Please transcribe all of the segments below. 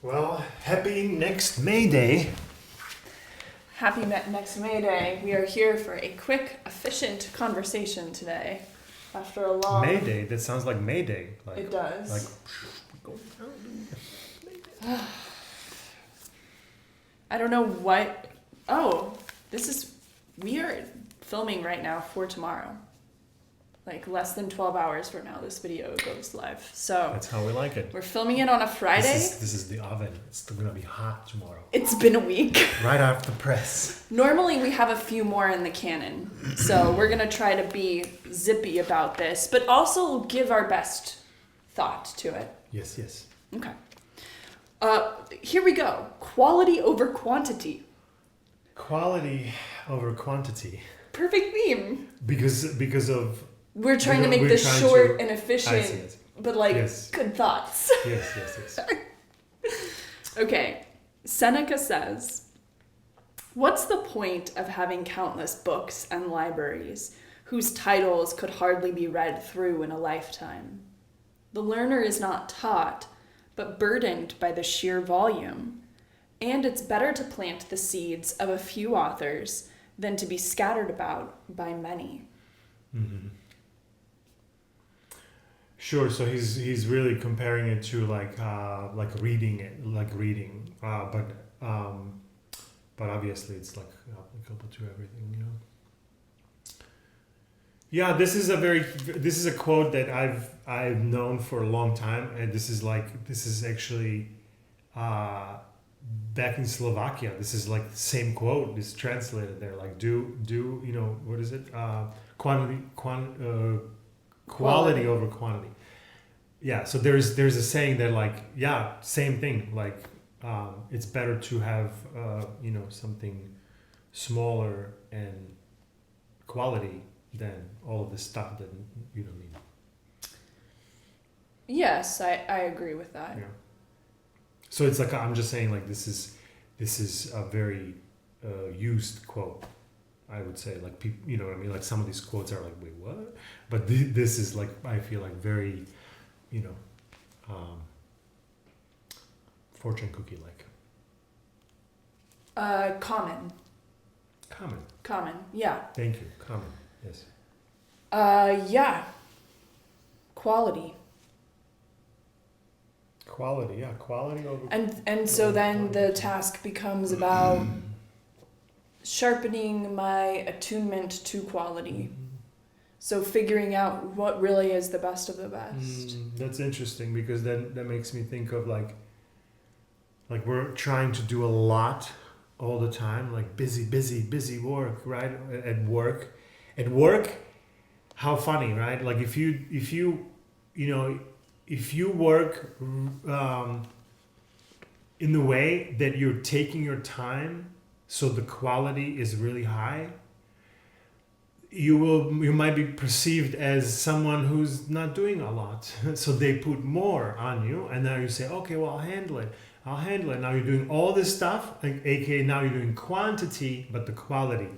Well, happy next May Day. Happy next May Day. We are here for a quick, efficient conversation today. After a long... May Day? That sounds like May Day. Like, it does. Like... I don't know what... Oh, we are filming right now for tomorrow. Like less than 12 hours from now, this video goes live. So that's how we like it. We're filming it on a Friday. This is the oven. It's going to be hot tomorrow. It's been a week. Right after the press. Normally we have a few more in the cannon. So we're going to try to be zippy about this, but also give our best thought to it. Yes. Okay. Here we go. Quality over quantity. Quality over quantity. Perfect theme. Because of... We're trying to make this short and efficient, but good thoughts. Yes. Okay. Seneca says, "What's the point of having countless books and libraries whose titles could hardly be read through in a lifetime? The learner is not taught, but burdened by the sheer volume. And it's better to plant the seeds of a few authors than to be scattered about by many." Mm-hmm. Sure. So he's really comparing it to like reading, but obviously it's like applicable to everything, you know. Yeah, this is a quote that I've known for a long time, and this is actually back in Slovakia. This is like the same quote is translated there. Like do you know what is it? Quality over quantity. Yeah, so there's a saying that same thing. Like it's better to have something smaller and quality than all of this stuff that you don't need. Yes, I agree with that. Yeah. So it's like I'm just saying like this is a very used quote. I would say like people, you know what I mean? Like some of these quotes are like, wait, what? But this is like, I feel like very, fortune cookie like. Common. Yeah. Thank you. Common. Yes. Yeah. Quality. Quality. Yeah. Quality over. And so then the task becomes about sharpening my attunement to quality. So figuring out what really is the best of the best. That's interesting because then that makes me think of like we're trying to do a lot all the time, like busy work, right? At work, how funny, right? Like if you work in the way that you're taking your time, so the quality is really high, you might be perceived as someone who's not doing a lot. So they put more on you, and now you say, okay, well, I'll handle it. Now you're doing all this stuff, aka now you're doing quantity, but the quality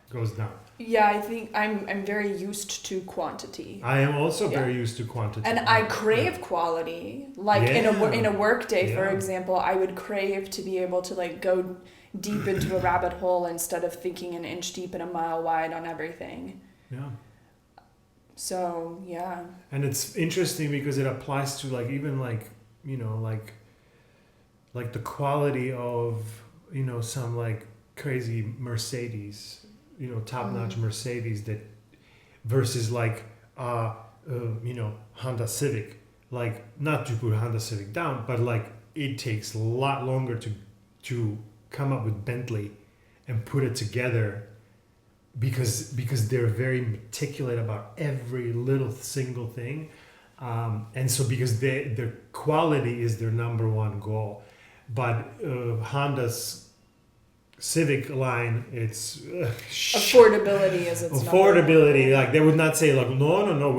goes down. Yeah, I think I'm very used to quantity. I am also very used to quantity. And I crave quality. Like in a work day, for example, I would crave to be able to like go deep into a rabbit hole instead of thinking an inch deep and a mile wide on everything. Yeah. So, yeah. And it's interesting because it applies to like even like, like the quality of, some like crazy Mercedes, top-notch Mercedes that versus like, Honda Civic. Like not to put Honda Civic down, but like it takes a lot longer to come up with Bentley and put it together because they're very meticulous about every little single thing, and so because their quality is their number one goal. But Honda's Civic line, it's affordability is its affordability. Like they would not say like no,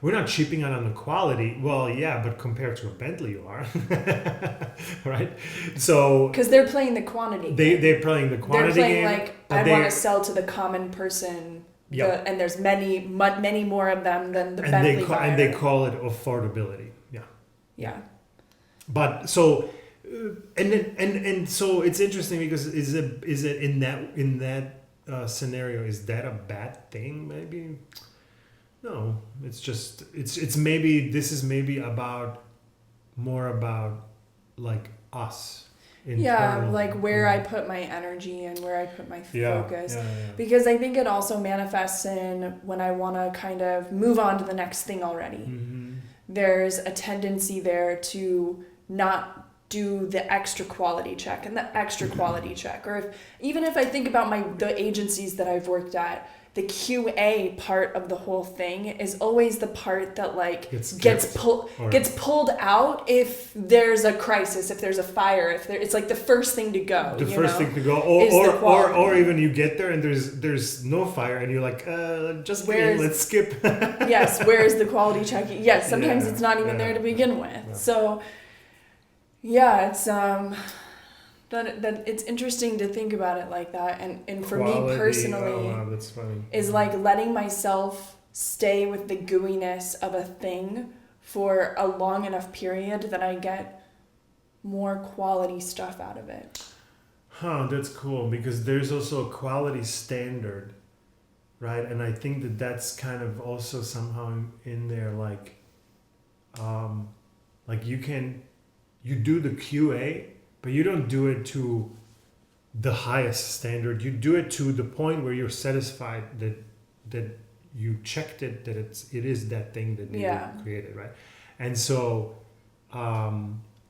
we're not chipping on the quality. Well, yeah, but compared to a Bentley, you are, right? So because they're playing the quantity. They're playing the quantity. They're playing game, like I want to sell to the common person. Yep. And there's many more of them than the Bentley buyer. And they call it affordability. Yeah. Yeah. But so And so it's interesting because is it in that scenario, is that a bad thing? Maybe no. It's just it's maybe this is maybe about more about like us. Yeah, like where yeah. I put my energy and where I put my Yeah, focus. yeah. Because I think it also manifests in when I want to kind of move on to the next thing already. Mm-hmm. There's a tendency there to not do the extra quality check and the extra quality check. Or even if I think about the agencies that I've worked at, the QA part of the whole thing is always the part that like gets pulled out if there's a crisis, if there's a fire, it's like the first thing to go. The first thing to go, or even you get there and there's no fire and you're like, let's skip. Yes, where is the quality check? Yes, sometimes it's not even there to begin with. Yeah. So yeah, it's that it's interesting to think about it like that, and for me personally, that's funny. Is like letting myself stay with the gooiness of a thing for a long enough period that I get more quality stuff out of it. That's cool, because there's also a quality standard, right? And I think that's kind of also somehow in there, like you do the QA, but you don't do it to the highest standard. You do it to the point where you're satisfied that you checked it, that it is that thing that you created, right? And so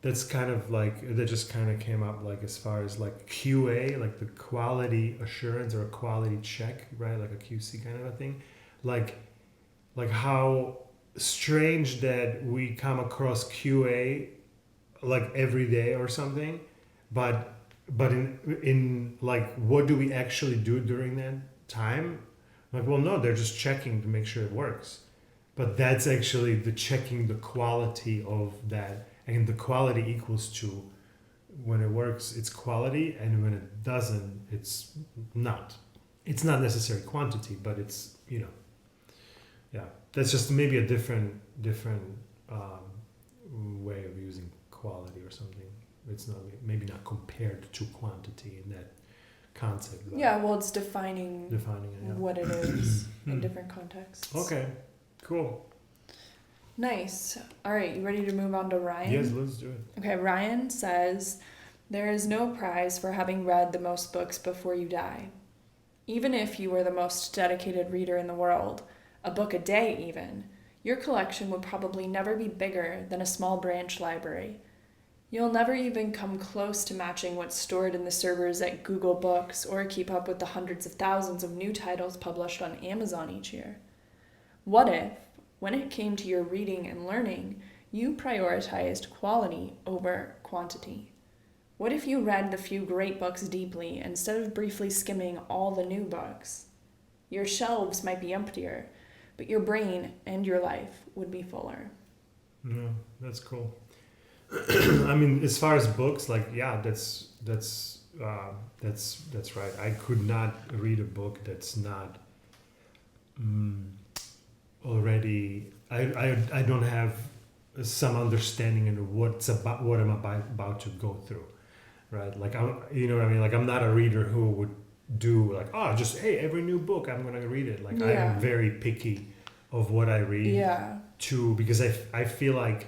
that's kind of like, that just kind of came up like as far as like QA, like the quality assurance or a quality check, right? Like a QC kind of a thing. Like how strange that we come across QA like every day or something, but in like, what do we actually do during that time? Like, well, no, they're just checking to make sure it works, but that's actually the checking the quality of that, and the quality equals to, when it works it's quality, and when it doesn't it's not necessarily quantity, but it's that's just maybe a different way of using quality or something. It's not maybe not compared to quantity in that concept. Well, it's defining it, what it is in different contexts. Okay, cool. Nice. All right, you ready to move on to Ryan? Yes, let's do it. Okay, Ryan says, there is no prize for having read the most books before you die. Even if you were the most dedicated reader in the world, a book a day even, your collection would probably never be bigger than a small branch library. You'll never even come close to matching what's stored in the servers at Google Books or keep up with the hundreds of thousands of new titles published on Amazon each year. What if, when it came to your reading and learning, you prioritized quality over quantity? What if you read the few great books deeply instead of briefly skimming all the new books? Your shelves might be emptier, but your brain and your life would be fuller. Yeah, that's cool. I mean, as far as books, like, yeah, that's right. I could not read a book that's not already. I don't have some understanding of what I'm about to go through, right? Like, you know what I mean? Like, I'm not a reader who would do like, every new book I'm gonna read it. Like, I am very picky of what I read. Yeah. Because I feel like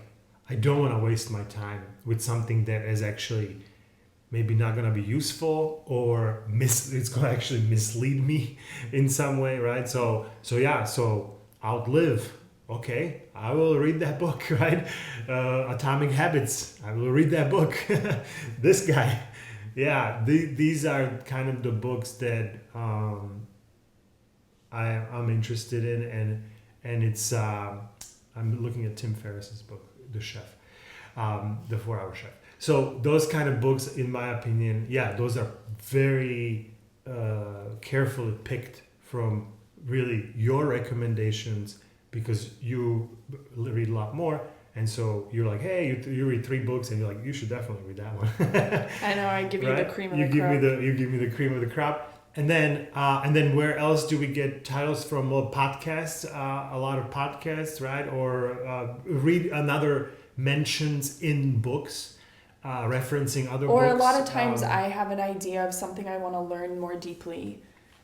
I don't want to waste my time with something that is actually maybe not going to be useful, or it's going to actually mislead me in some way, right? So Outlive. Okay, I will read that book, right? Atomic Habits. I will read that book. This guy. Yeah, these are kind of the books that I'm interested in, and it's I'm looking at Tim Ferriss's book, The Chef, The 4-Hour Chef. So those kind of books, in my opinion, those are very carefully picked from really your recommendations, because you read a lot more. And so you're like, hey, you read 3 books, and you're like, you should definitely read that one. I know, I give you the cream of the crop. You give me the cream of the crop. And then where else do we get titles from? Well, podcasts, a lot of podcasts, right? Or read another mentions in books. referencing other or books. A lot of times I have an idea of something I want to learn more deeply,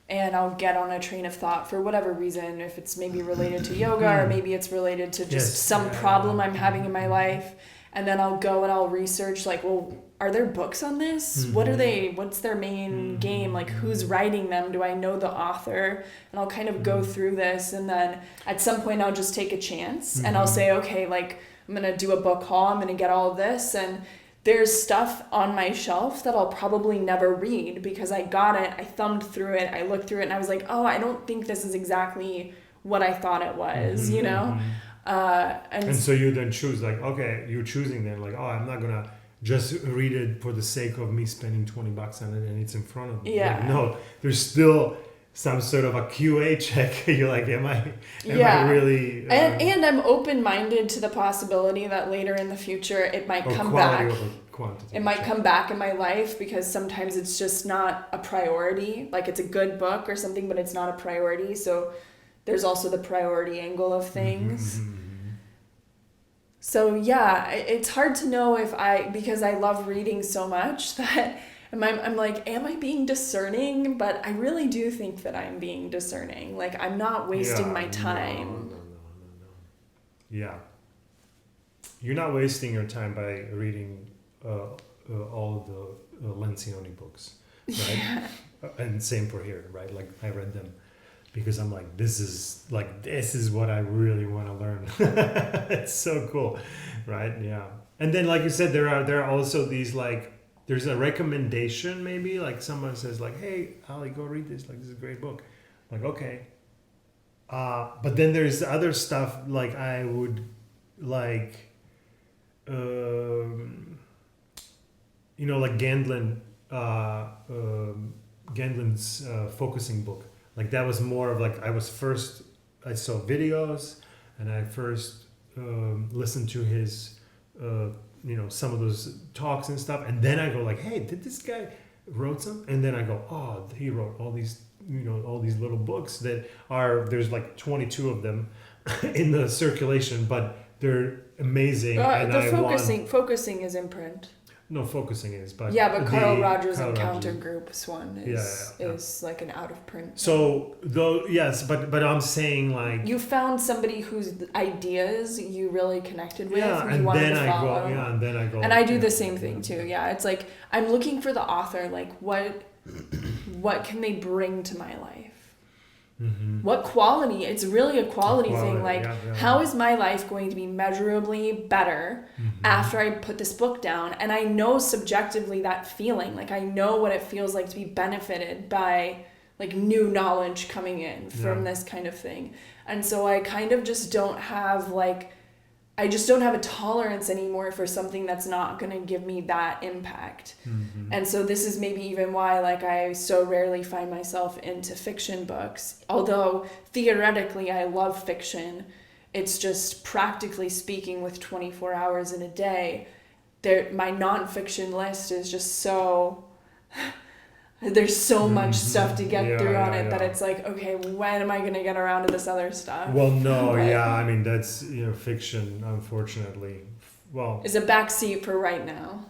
and I'll get on a train of thought for whatever reason, if it's maybe related to yoga or maybe it's related to just some problem I'm having in my life. And then I'll go and I'll research, like, well, are there books on this? What are they? What's their main game? Like, who's writing them? Do I know the author? And I'll kind of go through this. And then at some point, I'll just take a chance and I'll say, okay, like, I'm going to do a book haul. I'm going to get all of this. And there's stuff on my shelf that I'll probably never read because I got it, I thumbed through it, I looked through it, and I was like, oh, I don't think this is exactly what I thought it was, you know? And so you then choose, like, okay, you're choosing then, like, oh, I'm not gonna just read it for the sake of me spending $20 on it and it's in front of me. Yeah. Like, no, there's still some sort of a QA check. You're like, am I really? And I'm open-minded to the possibility that later in the future it might come back. It might come back in my life because sometimes it's just not a priority. Like, it's a good book or something, but it's not a priority. So there's also the priority angle of things. So yeah, it's hard to know because I love reading so much that I'm like, am I being discerning? But I really do think that I'm being discerning. Like, I'm not wasting my time. No. Yeah. You're not wasting your time by reading all the Lencioni books, right? Yeah. And same for here, right? Like, I read them because I'm like, this is what I really want to learn. It's so cool, right? Yeah. And then, like you said, there are also these, like, there's a recommendation, maybe, like someone says, like, hey, Ali, go read this. Like, this is a great book. I'm like, okay. But then there's other stuff, like, I would like, like Gandlin's focusing book. Like, that was more of like, I saw videos and I first listened to his, some of those talks and stuff. And then I go like, hey, did this guy wrote some? And then I go, oh, he wrote all these, all these little books there's like 22 of them in the circulation, but they're amazing. Focusing is in print. No, focusing is, but but Carl Rogers' Encounter Group's one is like an out of print. So but I'm saying, like, you found somebody whose ideas you really connected with, and you then wanted to follow. and then I go, and I do the same thing too. Yeah, it's like I'm looking for the author. Like, what can they bring to my life? What quality? It's really a quality thing. Like, how is my life going to be measurably better after I put this book down? And I know subjectively that feeling. Like, I know what it feels like to be benefited by, like, new knowledge coming in from this kind of thing. And so I kind of just don't have, like, I just don't have a tolerance anymore for something that's not going to give me that impact. And so this is maybe even why, like, I so rarely find myself into fiction books. Although theoretically I love fiction, it's just practically speaking, with 24 hours in a day, my nonfiction list is just so... There's so much stuff to get through on it that it's like, okay, when am I going to get around to this other stuff? Well, no, I mean, that's, fiction, unfortunately. Well, is a backseat for right now.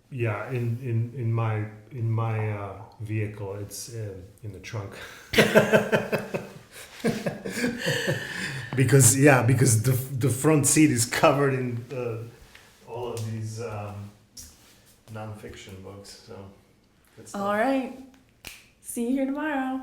In my vehicle, it's in the trunk. because the front seat is covered in all of these non-fiction books. So all right. See you here tomorrow.